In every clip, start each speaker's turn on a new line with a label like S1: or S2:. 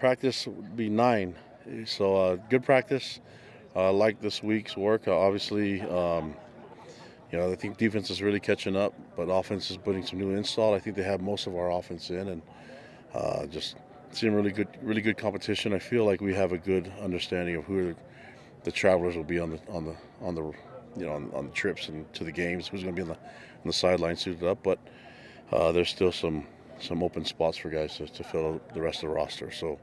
S1: practice would be 9. So good practice. Like this week's work. Obviously, I think defense is really catching up, but offense is putting some new install. I think they have most of our offense in, and just seeing really good competition. I feel like we have a good understanding of who the travelers will be on the trips and to the games. Who's going to be on the sideline suited up, but there's still some open spots for guys to fill out the rest of the roster. So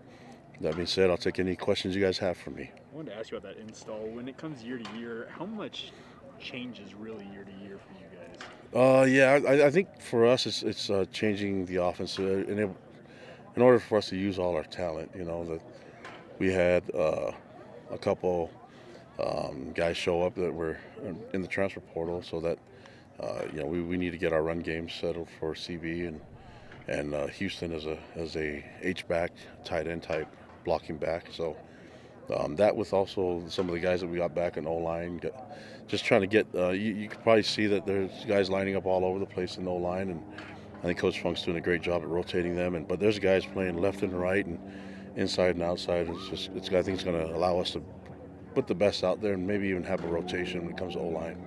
S1: that being said, I'll take any questions you guys have for me.
S2: I wanted to ask you about that install. When it comes year to year, how much changes really year to year for you guys?
S1: I think for us it's changing the offense in order for us to use all our talent. That we had a couple guys show up that were in the transfer portal, so that we need to get our run game settled for CB and Houston as a H back tight end type blocking back. So that with also some of the guys that we got back in O-line, just trying to get you can probably see that there's guys lining up all over the place in O-line, and I think Coach Funk's doing a great job at rotating them. But there's guys playing left and right and inside and outside. I think it's going to allow us to put the best out there and maybe even have a rotation when it comes to O-line.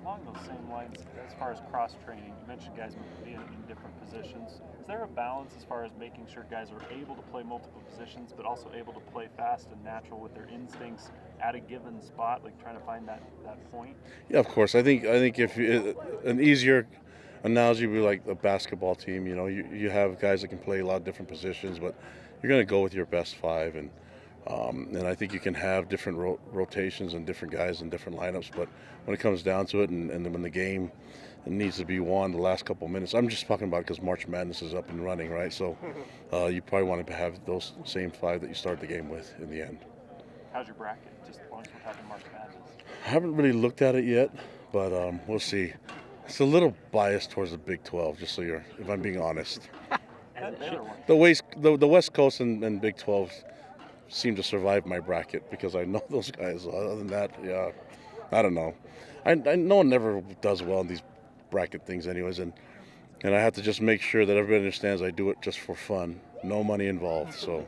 S3: Along those same lines, as far as cross-training, you mentioned guys being in different positions. Is there a balance as far as making sure guys are able to play multiple positions but also able to play fast and natural with their instincts at a given spot, like trying to find that point?
S1: Yeah, of course. I think if an easier analogy would be like a basketball team. You have guys that can play a lot of different positions, but you're going to go with your best 5, and I think you can have different rotations and different guys in different lineups. But when it comes down to it, and when the game needs to be won the last couple of minutes, I'm just talking about because March Madness is up and running, right? So you probably want to have those same 5 that you start the game with in the end.
S3: How's your bracket? Just once we're talking March Madness.
S1: I haven't really looked at it yet, but we'll see. It's a little biased towards the Big 12, just if I'm being honest. The West Coast and Big 12 seem to survive my bracket because I know those guys. Other than that, yeah, I don't know. I no one never does well in these bracket things anyways, and I have to just make sure that everybody understands I do it just for fun. No money involved, so.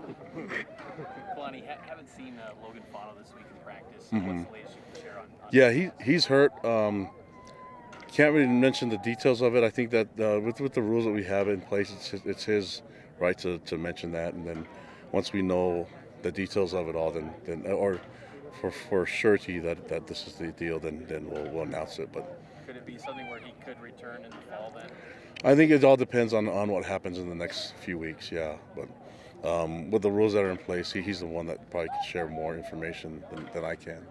S4: Kalani, haven't seen Logan Fano this week in practice.
S1: Mm-hmm.
S4: What's the latest you can share on
S1: Yeah, he's hurt. Can't really mention the details of it. I think that with the rules that we have in place, it's his right to mention that, and then once we know the details of it all, then or for surety that this is the deal, then we'll announce it. But
S4: could it be something where he could return in the fall then?
S1: I think it all depends on what happens in the next few weeks. Yeah, but with the rules that are in place, he's the one that probably can share more information than I can.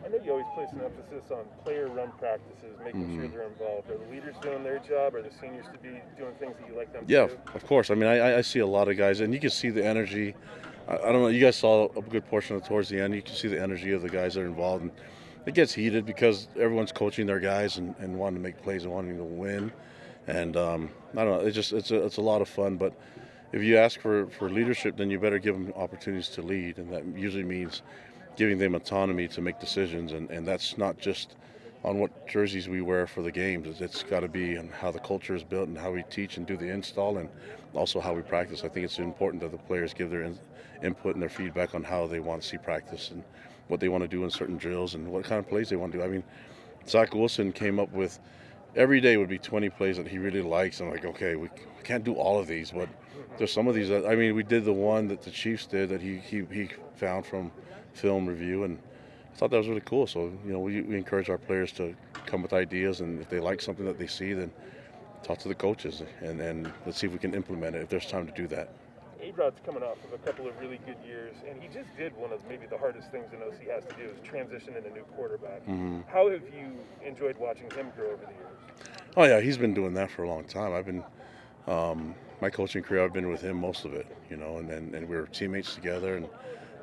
S5: I know you always place an emphasis on player-run practices, making sure they're involved. Are the leaders doing their job? Are the seniors to be doing things that you like them to do?
S1: Yeah, of course. I mean, I see a lot of guys, and you can see the energy. I don't know. You guys saw a good portion of it towards the end. You can see the energy of the guys that are involved, and it gets heated because everyone's coaching their guys and wanting to make plays and wanting to win. And I don't know. It's a lot of fun. But if you ask for leadership, then you better give them opportunities to lead, and that usually means giving them autonomy to make decisions, and that's not just on what jerseys we wear for the games. It's got to be on how the culture is built and how we teach and do the install, and also how we practice. I think it's important that the players give their input and their feedback on how they want to see practice and what they want to do in certain drills and what kind of plays they want to do. I mean, Zach Wilson came up with every day would be 20 plays that he really likes. I'm like, okay, we can't do all of these, but there's some of these that, I mean, we did the one that the Chiefs did that he found from film review, and I thought that was really cool. So we encourage our players to come with ideas, and if they like something that they see, then talk to the coaches and let's see if we can implement it if there's time to do that.
S5: A-Rod's coming off of a couple of really good years, and he just did one of maybe the hardest things an OC has to do is transition in a new quarterback. How have you enjoyed watching him grow over the years?
S1: Oh yeah, he's been doing that for a long time. I've been my coaching career, I've been with him most of it, and we were teammates together, and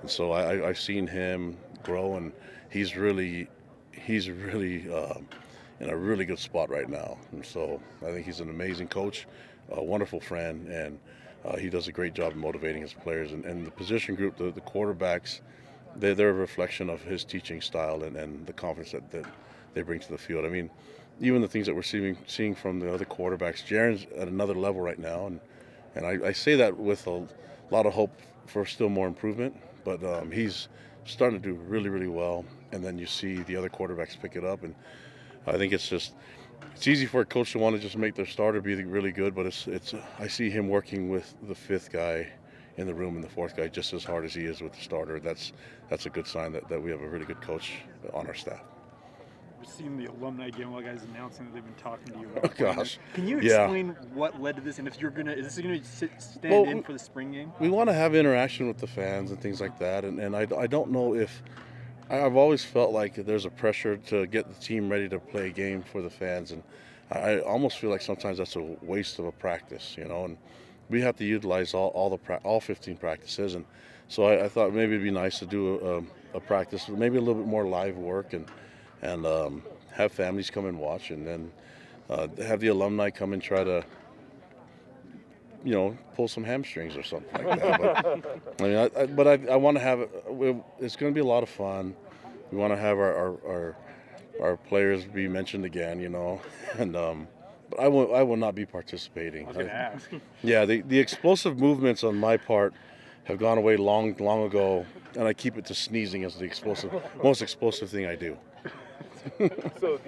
S1: so I've seen him grow, and he's really in a really good spot right now. And so I think he's an amazing coach, a wonderful friend, and he does a great job of motivating his players. And the position group, the quarterbacks, they're a reflection of his teaching style and the confidence that they bring to the field. I mean, even the things that we're seeing from the other quarterbacks, Jaren's at another level right now, and I say that with a lot of hope for still more improvement. But he's starting to do really, really well. And then you see the other quarterbacks pick it up, and I think it's easy for a coach to want to just make their starter be really good. But I see him working with the fifth guy in the room and the fourth guy just as hard as he is with the starter. That's a good sign that we have a really good coach on our staff.
S2: We've seen the alumni game, while guys announcing that they've been talking to you
S1: Oh
S2: about.
S1: gosh.
S2: Can you
S1: Yeah.
S2: explain what led to this, and if you're is this gonna stand in for the spring game?
S1: We want to have interaction with the fans and things like that, and I don't know if I've always felt like there's a pressure to get the team ready to play a game for the fans, and I almost feel like sometimes that's a waste of a practice, and we have to utilize all 15 practices, and so I thought maybe it'd be nice to do a practice, maybe a little bit more live work, and have families come and watch, and then have the alumni come and try to pull some hamstrings or something like that. But I want to have it's going to be a lot of fun. We want to have our players be mentioned again, and but I will not be participating.
S2: I was gonna ask.
S1: Yeah, the explosive movements on my part have gone away long ago, and I keep it to sneezing as the most explosive thing I do.
S5: So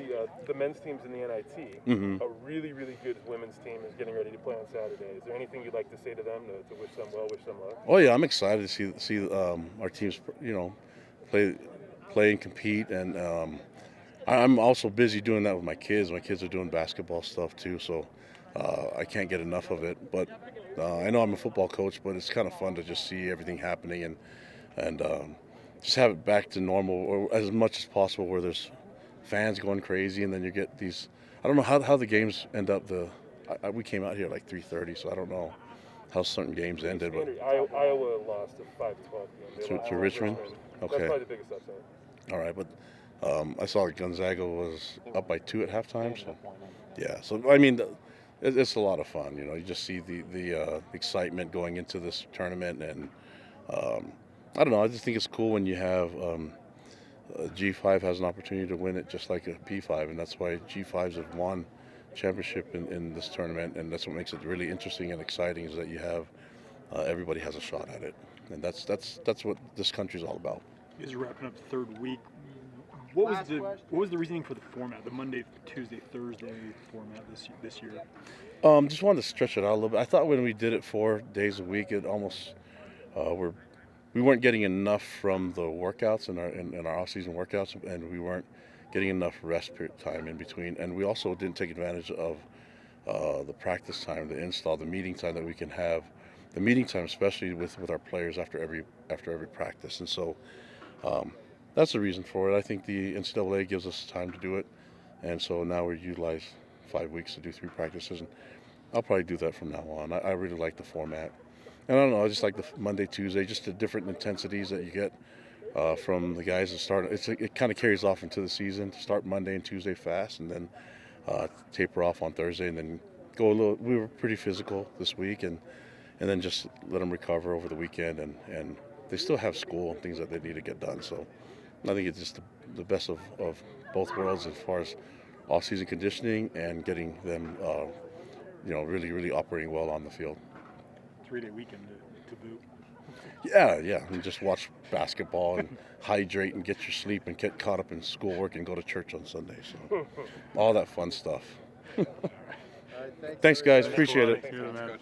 S5: the men's team's in the NIT.
S1: Mm-hmm.
S5: A really, really good women's team is getting ready to play on Saturday. Is there anything you'd like to say to them to wish them well, wish them luck?
S1: Oh yeah, I'm excited to see our teams, play and compete, and I'm also busy doing that with my kids. My kids are doing basketball stuff too, so I can't get enough of it. But I know I'm a football coach, but it's kind of fun to just see everything happening and just have it back to normal, or as much as possible, where there's fans going crazy, and then you get these. I don't know how the games end up. We came out here at like 3:30, so I don't know how certain games ended. But
S5: Iowa lost a 5-12 game.
S1: To Richmond? Okay.
S5: That's probably the biggest upset.
S1: All right, but I saw Gonzaga was up by 2 at halftime. So yeah, so I mean, it's a lot of fun. You just see the excitement going into this tournament, and I don't know. I just think it's cool when you have G5 has an opportunity to win it just like a P5, and that's why G5s have won championship in this tournament, and that's what makes it really interesting and exciting, is that you have everybody has a shot at it, and that's what this country's all about.
S2: You guys are wrapping up the third week. What was the reasoning for the format, the Monday, Tuesday, Thursday format this year?
S1: Just wanted to stretch it out a little bit. I thought when we did it 4 days a week, it almost we weren't getting enough from the workouts in our off-season workouts, and we weren't getting enough rest period time in between. And we also didn't take advantage of the practice time, the install, the meeting time that we can have, the meeting time especially with our players after every practice. And so that's the reason for it. I think the NCAA gives us time to do it, and so now we utilize 5 weeks to do 3 practices, and I'll probably do that from now on. I really like the format. And I don't know, I just like the Monday, Tuesday, just the different intensities that you get from the guys that start. It kind of carries off into the season to start Monday and Tuesday fast, and then taper off on Thursday, and then go a little. We were pretty physical this week, and then just let them recover over the weekend, and they still have school and things that they need to get done. So I think it's just the best of both worlds as far as off-season conditioning and getting them, really, really operating well on the field.
S2: 3-day weekend to boot.
S1: Yeah, and just watch basketball and hydrate and get your sleep and get caught up in schoolwork and go to church on Sunday. So all that fun stuff. Thanks, guys. Appreciate it.
S2: See you, man.